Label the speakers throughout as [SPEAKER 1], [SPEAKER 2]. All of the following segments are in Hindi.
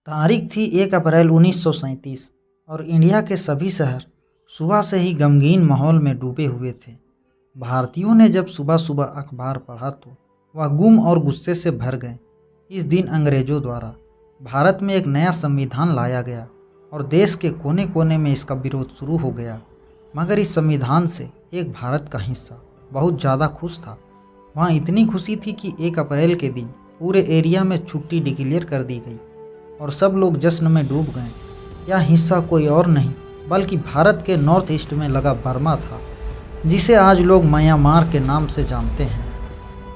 [SPEAKER 1] तारीख थी 1 अप्रैल 1937 और इंडिया के सभी शहर सुबह से ही गमगीन माहौल में डूबे हुए थे। भारतीयों ने जब सुबह सुबह अखबार पढ़ा तो वह गुम और गुस्से से भर गए। इस दिन अंग्रेजों द्वारा भारत में एक नया संविधान लाया गया और देश के कोने कोने में इसका विरोध शुरू हो गया। मगर इस संविधान से एक भारत का हिस्सा बहुत ज़्यादा खुश था। वहाँ इतनी खुशी थी कि 1 अप्रैल के दिन पूरे एरिया में छुट्टी डिक्लेयर कर दी गई और सब लोग जश्न में डूब गए। यह हिस्सा कोई और नहीं बल्कि भारत के नॉर्थ ईस्ट में लगा बर्मा था, जिसे आज लोग म्यांमार के नाम से जानते हैं।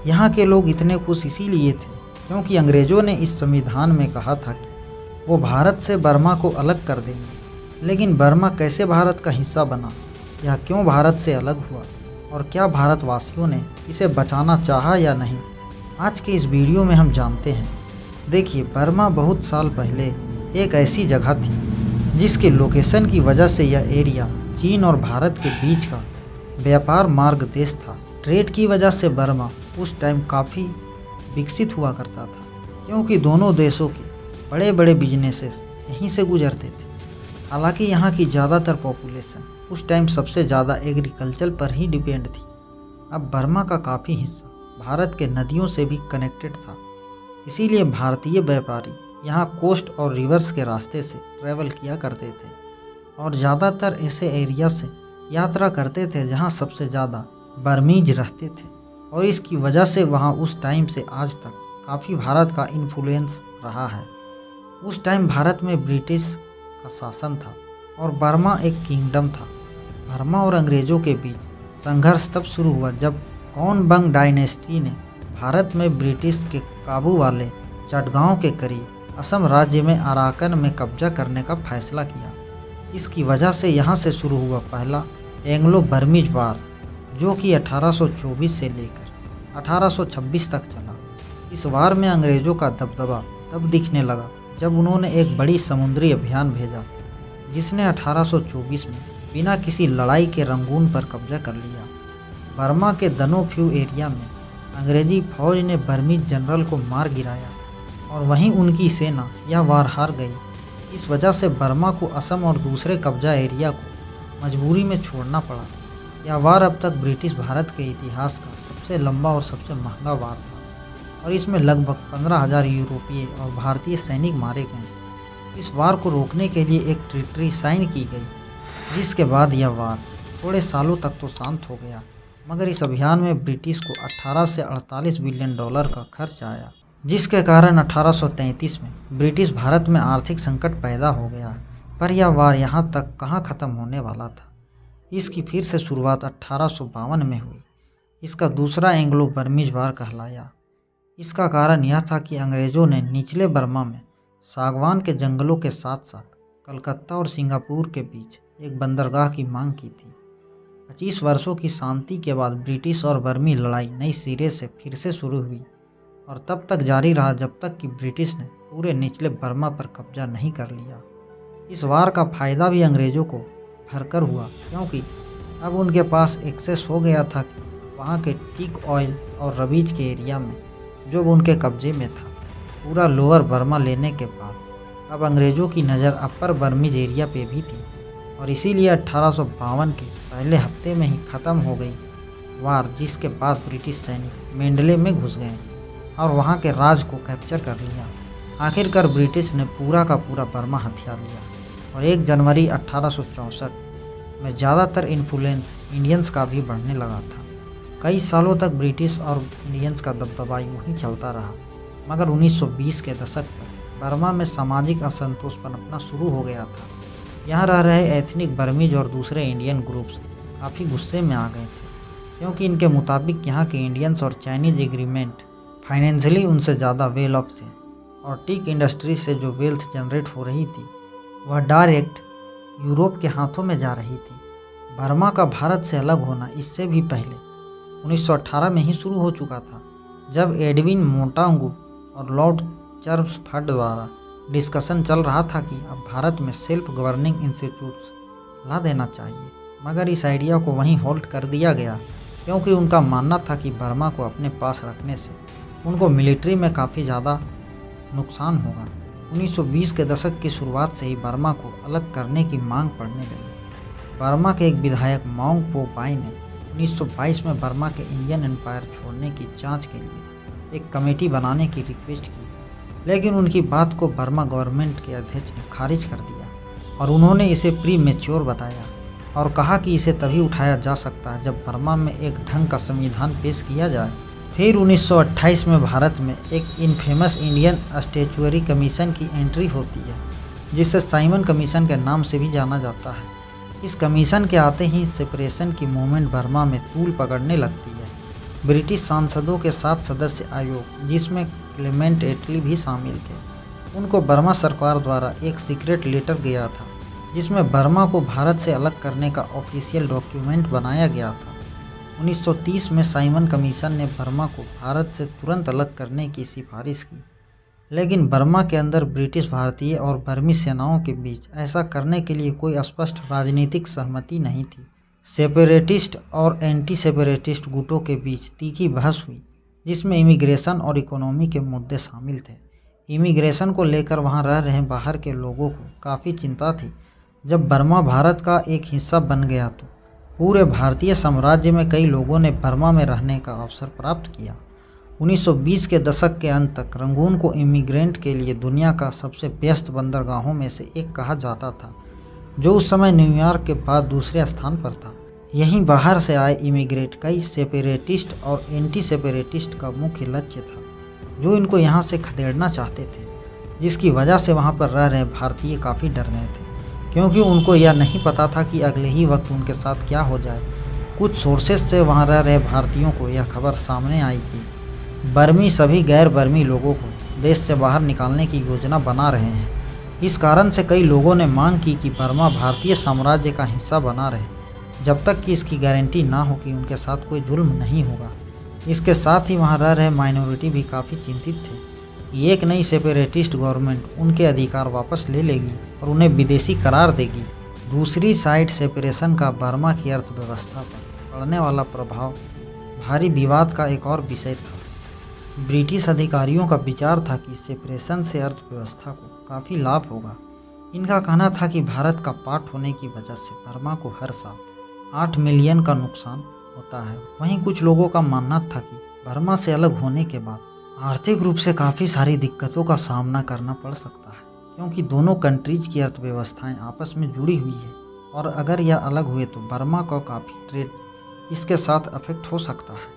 [SPEAKER 1] यहाँ के लोग इतने खुश इसीलिए थे क्योंकि अंग्रेज़ों ने इस संविधान में कहा था कि वो भारत से बर्मा को अलग कर देंगे। लेकिन बर्मा कैसे भारत का हिस्सा बना, यह क्यों भारत से अलग हुआ और क्या भारतवासियों ने इसे बचाना चाहा या नहीं, आज के इस वीडियो में हम जानते हैं। देखिए, बर्मा बहुत साल पहले एक ऐसी जगह थी जिसके लोकेशन की वजह से यह एरिया चीन और भारत के बीच का व्यापार मार्ग देश था। ट्रेड की वजह से बर्मा उस टाइम काफ़ी विकसित हुआ करता था क्योंकि दोनों देशों के बड़े बड़े बिजनेसेस यहीं से गुजरते थे। हालांकि यहाँ की ज़्यादातर पॉपुलेशन उस टाइम सबसे ज़्यादा एग्रीकल्चर पर ही डिपेंड थी। अब बर्मा का काफ़ी हिस्सा भारत के नदियों से भी कनेक्टेड था, इसीलिए भारतीय व्यापारी यहाँ कोस्ट और रिवर्स के रास्ते से ट्रैवल किया करते थे और ज़्यादातर ऐसे एरिया से यात्रा करते थे जहाँ सबसे ज़्यादा बर्मीज रहते थे। और इसकी वजह से वहाँ उस टाइम से आज तक काफ़ी भारत का इन्फ्लुएंस रहा है। उस टाइम भारत में ब्रिटिश का शासन था और बर्मा एक किंगडम था। बर्मा और अंग्रेज़ों के बीच संघर्ष तब शुरू हुआ जब कौनबंग डायनेस्टी ने भारत में ब्रिटिश के काबू वाले चटगांव के करीब असम राज्य में अराकन में कब्जा करने का फैसला किया। इसकी वजह से यहाँ से शुरू हुआ पहला एंग्लो बर्मीज वार, जो कि 1824 से लेकर 1826 तक चला। इस वार में अंग्रेज़ों का दबदबा तब दिखने लगा जब उन्होंने एक बड़ी समुद्री अभियान भेजा जिसने 1824 में बिना किसी लड़ाई के रंगून पर कब्जा कर लिया। बर्मा के दनोफ्यू एरिया में अंग्रेजी फौज ने बर्मीज जनरल को मार गिराया और वहीं उनकी सेना यह वार हार गई। इस वजह से बर्मा को असम और दूसरे कब्जा एरिया को मजबूरी में छोड़ना पड़ा। यह वार अब तक ब्रिटिश भारत के इतिहास का सबसे लंबा और सबसे महंगा वार था और इसमें लगभग 15,000 यूरोपीय और भारतीय सैनिक मारे गए। इस वार को रोकने के लिए एक ट्रीटी साइन की गई, जिसके बाद यह वार थोड़े सालों तक तो शांत हो गया। मगर इस अभियान में ब्रिटिश को 18 से 48 बिलियन डॉलर का खर्च आया, जिसके कारण 1833 में ब्रिटिश भारत में आर्थिक संकट पैदा हो गया। पर यह वार यहाँ तक कहाँ ख़त्म होने वाला था। इसकी फिर से शुरुआत 1852 में हुई। इसका दूसरा एंग्लो बर्मीज वार कहलाया। इसका कारण यह था कि अंग्रेज़ों ने निचले बर्मा में सागवान के जंगलों के साथ साथ कलकत्ता और सिंगापुर के बीच एक बंदरगाह की मांग की थी। 25 वर्षों की शांति के बाद ब्रिटिश और बर्मी लड़ाई नई सिरे से फिर से शुरू हुई और तब तक जारी रहा जब तक कि ब्रिटिश ने पूरे निचले बर्मा पर कब्जा नहीं कर लिया। इस वार का फ़ायदा भी अंग्रेज़ों को भरकर हुआ क्योंकि अब उनके पास एक्सेस हो गया था कि वहाँ के टीक ऑयल और रबीज के एरिया में जो उनके कब्जे में था। पूरा लोअर बर्मा लेने के बाद अब अंग्रेज़ों की नज़र अपर बर्मीज एरिया पे भी थी और इसीलिए 1852 के पहले हफ्ते में ही ख़त्म हो गई वार, जिसके बाद ब्रिटिश सैनिक मेंडले में घुस गए और वहाँ के राज को कैप्चर कर लिया। आखिरकार ब्रिटिश ने पूरा का पूरा बर्मा हथिया लिया और 1 जनवरी 1864 में ज़्यादातर इन्फ्लुएंस इंडियंस का भी बढ़ने लगा था। कई सालों तक ब्रिटिश और इंडियंस का दबदबा यूँ ही चलता रहा, मगर 1920 के दशक तक बर्मा में सामाजिक असंतोष पनपना शुरू हो गया था। यहाँ रह रहे एथनिक बर्मीज और दूसरे इंडियन ग्रुप्स काफ़ी गुस्से में आ गए थे क्योंकि इनके मुताबिक यहाँ के इंडियंस और चाइनीज़ एग्रीमेंट फाइनेंशियली उनसे ज़्यादा वेल ऑफ थे और टीक इंडस्ट्री से जो वेल्थ जनरेट हो रही थी वह डायरेक्ट यूरोप के हाथों में जा रही थी। बर्मा का भारत से अलग होना इससे भी पहले 1918 में ही शुरू हो चुका था, जब एडविन मोंटागू और लॉर्ड चर्म्सफर्ड द्वारा डिस्कशन चल रहा था कि अब भारत में सेल्फ गवर्निंग इंस्टीट्यूट्स ला देना चाहिए। मगर इस आइडिया को वहीं होल्ड कर दिया गया क्योंकि उनका मानना था कि बर्मा को अपने पास रखने से उनको मिलिट्री में काफ़ी ज़्यादा नुकसान होगा 1920 के दशक की शुरुआत से ही बर्मा को अलग करने की मांग पड़ने लगी। बर्मा के एक विधायक माओंग पो बाई ने 1922 में बर्मा के इंडियन एम्पायर छोड़ने की जांच के लिए एक कमेटी बनाने की रिक्वेस्ट की, लेकिन उनकी बात को बर्मा गवर्नमेंट के अध्यक्ष ने खारिज कर दिया और उन्होंने इसे प्री मैच्योर बताया और कहा कि इसे तभी उठाया जा सकता है जब बर्मा में एक ढंग का संविधान पेश किया जाए। फिर 1928 में भारत में एक इनफेमस इंडियन स्टैट्यूटरी कमीशन की एंट्री होती है, जिसे साइमन कमीशन के नाम से भी जाना जाता है। इस कमीशन के आते ही सेपरेशन की मूवमेंट बर्मा में तूल पकड़ने लगती है। ब्रिटिश सांसदों के 7 सदस्य आयोग, जिसमें क्लेमेंट एटली भी शामिल थे, उनको बर्मा सरकार द्वारा एक सीक्रेट लेटर गया था जिसमें बर्मा को भारत से अलग करने का ऑफिशियल डॉक्यूमेंट बनाया गया था। 1930 में साइमन कमीशन ने बर्मा को भारत से तुरंत अलग करने की सिफारिश की, लेकिन बर्मा के अंदर ब्रिटिश, भारतीय और बर्मी सेनाओं के बीच ऐसा करने के लिए कोई स्पष्ट राजनीतिक सहमति नहीं थी। सेपरेटिस्ट और एंटी सेपरेटिस्ट गुटों के बीच तीखी बहस हुई, जिसमें इमिग्रेशन और इकोनॉमी के मुद्दे शामिल थे। इमिग्रेशन को लेकर वहां रह रहे बाहर के लोगों को काफ़ी चिंता थी। जब बर्मा भारत का एक हिस्सा बन गया तो पूरे भारतीय साम्राज्य में कई लोगों ने बर्मा में रहने का अवसर प्राप्त किया। 1920 के दशक के अंत तक रंगून को इमिग्रेंट के लिए दुनिया का सबसे व्यस्त बंदरगाहों में से एक कहा जाता था, जो उस समय न्यूयॉर्क के बाद दूसरे स्थान पर था। यहीं बाहर से आए इमिग्रेंट कई सेपरेटिस्ट और एंटी सेपरेटिस्ट का मुख्य लक्ष्य था, जो इनको यहाँ से खदेड़ना चाहते थे, जिसकी वजह से वहाँ पर रह रहे भारतीय काफ़ी डर गए थे, क्योंकि उनको यह नहीं पता था कि अगले ही वक्त उनके साथ क्या हो जाए। कुछ सोर्सेज से वहाँ रह रहे भारतीयों को यह खबर सामने आई कि बर्मी सभी गैर बर्मी लोगों को देश से बाहर निकालने की योजना बना रहे हैं। इस कारण से कई लोगों ने मांग की कि बर्मा भारतीय साम्राज्य का हिस्सा बना रहे, जब तक कि इसकी गारंटी ना हो कि उनके साथ कोई जुल्म नहीं होगा। इसके साथ ही वहाँ रह रहे माइनॉरिटी भी काफ़ी चिंतित थे कि एक नई सेपरेटिस्ट गवर्नमेंट उनके अधिकार वापस ले लेगी और उन्हें विदेशी करार देगी। दूसरी साइड सेपरेशन का बर्मा की अर्थव्यवस्था पर पड़ने वाला प्रभाव भारी विवाद का एक और विषय था। ब्रिटिश अधिकारियों का विचार था कि सेपरेशन से अर्थव्यवस्था को काफ़ी लाभ होगा। इनका कहना था कि भारत का पार्ट होने की वजह से बर्मा को हर साल 8 मिलियन का नुकसान होता है। वहीं कुछ लोगों का मानना था कि बर्मा से अलग होने के बाद आर्थिक रूप से काफ़ी सारी दिक्कतों का सामना करना पड़ सकता है, क्योंकि दोनों कंट्रीज की अर्थव्यवस्थाएं आपस में जुड़ी हुई है और अगर यह अलग हुए तो बर्मा का काफ़ी ट्रेड इसके साथ अफेक्ट हो सकता है।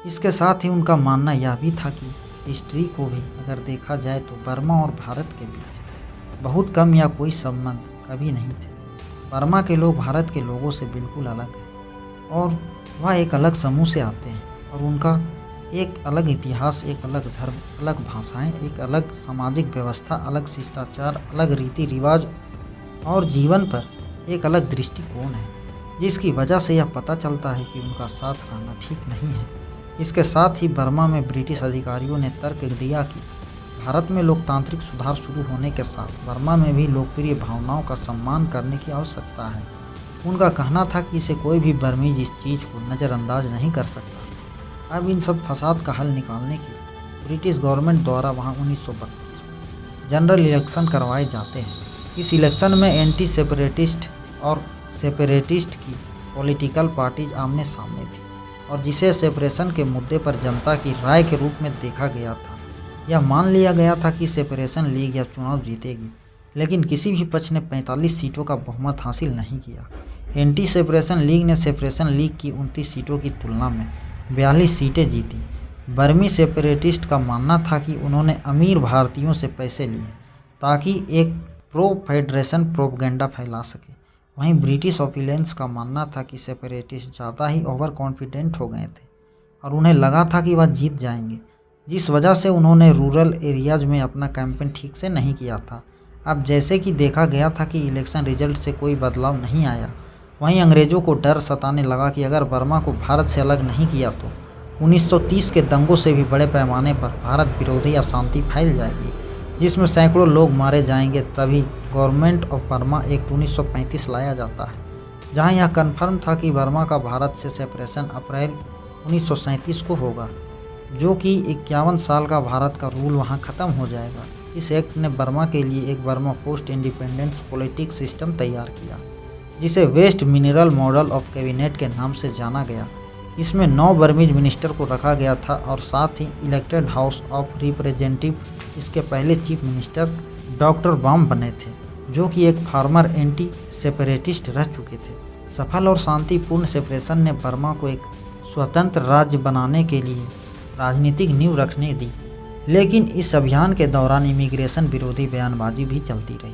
[SPEAKER 1] इसके साथ ही उनका मानना यह भी था कि हिस्ट्री को भी अगर देखा जाए तो बर्मा और भारत के बीच बहुत कम या कोई संबंध कभी नहीं थे। बर्मा के लोग भारत के लोगों से बिल्कुल अलग हैं और वह एक अलग समूह से आते हैं और उनका एक अलग इतिहास, एक अलग धर्म, अलग भाषाएं, एक अलग सामाजिक व्यवस्था, अलग शिष्टाचार, अलग रीति रिवाज और जीवन पर एक अलग दृष्टिकोण है, जिसकी वजह से यह पता चलता है कि उनका साथ रहना ठीक नहीं है। इसके साथ ही बर्मा में ब्रिटिश अधिकारियों ने तर्क दिया कि भारत में लोकतांत्रिक सुधार शुरू होने के साथ बर्मा में भी लोकप्रिय भावनाओं का सम्मान करने की आवश्यकता है। उनका कहना था कि इसे कोई भी बर्मीज इस चीज़ को नज़रअंदाज नहीं कर सकता। अब इन सब फसाद का हल निकालने के लिए ब्रिटिश गवर्नमेंट द्वारा वहाँ 1932 में जनरल इलेक्शन करवाए जाते हैं। इस इलेक्शन में एंटी सेपरेटिस्ट और सेपरेटिस्ट की पॉलिटिकल पार्टीज आमने सामने थी और जिसे सेपरेशन के मुद्दे पर जनता की राय के रूप में देखा गया था। यह मान लिया गया था कि सेपरेशन लीग यह चुनाव जीतेगी, लेकिन किसी भी पक्ष ने 45 सीटों का बहुमत हासिल नहीं किया। एंटी सेपरेशन लीग ने सेपरेशन लीग की 29 सीटों की तुलना में 42 सीटें जीती। बर्मी सेपरेटिस्ट का मानना था कि उन्होंने अमीर भारतीयों से पैसे लिए ताकि एक प्रो फेडरेशन प्रोपगेंडा फैला सके। वहीं ब्रिटिश ऑफिलेंस का मानना था कि सेपरेटिस्ट ज़्यादा ही ओवर कॉन्फिडेंट हो गए थे और उन्हें लगा था कि वह जीत जाएंगे, जिस वजह से उन्होंने रूरल एरियाज में अपना कैंपेन ठीक से नहीं किया था। अब जैसे कि देखा गया था कि इलेक्शन रिजल्ट से कोई बदलाव नहीं आया, वहीं अंग्रेज़ों को डर सताने लगा कि अगर बर्मा को भारत से अलग नहीं किया तो 1930 के दंगों से भी बड़े पैमाने पर भारत विरोधी अशांति फैल जाएगी, जिसमें सैकड़ों लोग मारे जाएंगे। तभी गवर्नमेंट ऑफ बर्मा एक्ट 1935 लाया जाता है, जहां यह कन्फर्म था कि बर्मा का भारत से सेपरेशन अप्रैल 1937 को होगा, जो कि 51 साल का भारत का रूल वहां ख़त्म हो जाएगा। इस एक्ट ने बर्मा के लिए एक Burma post independence politics system तैयार किया, जिसे Westminster model of cabinet के नाम से जाना गया। इसमें 9 बर्मीज मिनिस्टर को रखा गया था और साथ ही इलेक्टेड हाउस ऑफ रिप्रेजेंटेटिव इसके पहले चीफ मिनिस्टर डॉक्टर बाम बने थे, जो कि एक फार्मर एंटी सेपरेटिस्ट रह चुके थे। सफल और शांतिपूर्ण सेपरेशन ने बर्मा को एक स्वतंत्र राज्य बनाने के लिए राजनीतिक नींव रखने दी, लेकिन इस अभियान के दौरान इमिग्रेशन विरोधी बयानबाजी भी चलती रही,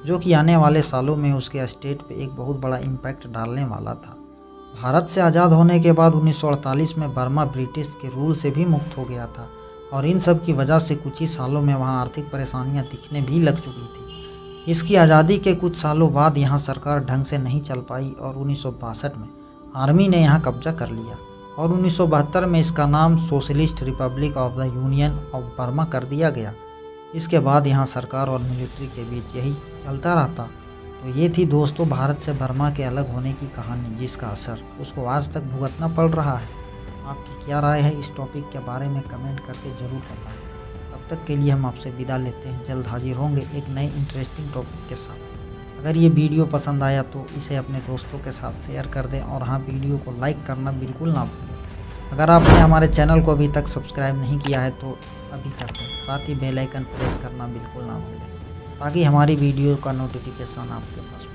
[SPEAKER 1] जो कि आने वाले सालों में उसके स्टेट पे एक बहुत बड़ा इम्पैक्ट डालने वाला था। भारत से आज़ाद होने के बाद 1948 में बर्मा ब्रिटिश के रूल से भी मुक्त हो गया था और इन सब की वजह से कुछ ही सालों में वहाँ आर्थिक परेशानियाँ दिखने भी लग चुकी थी। इसकी आज़ादी के कुछ सालों बाद यहाँ सरकार ढंग से नहीं चल पाई और 1962 में आर्मी ने यहाँ कब्जा कर लिया और 1972 में इसका नाम socialist Republic of the union of Burma कर दिया गया। इसके बाद यहाँ सरकार और मिलिट्री के बीच यही चलता रहता। तो ये थी दोस्तों भारत से बर्मा के अलग होने की कहानी, जिसका असर उसको आज तक भुगतना पड़ रहा है। आपकी क्या राय है इस टॉपिक के बारे में कमेंट करके ज़रूर बताएं। तब तक के लिए हम आपसे विदा लेते हैं, जल्द हाजिर होंगे एक नए इंटरेस्टिंग टॉपिक के साथ। अगर ये वीडियो पसंद आया तो इसे अपने दोस्तों के साथ शेयर कर दें और हाँ, वीडियो को लाइक करना बिल्कुल ना भूलें। अगर आपने हमारे चैनल को अभी तक सब्सक्राइब नहीं किया है तो अभी कर दें, साथ ही बेल आइकन प्रेस करना बिल्कुल ना भूलें, ताकि हमारी वीडियो का नोटिफिकेशन आपके पास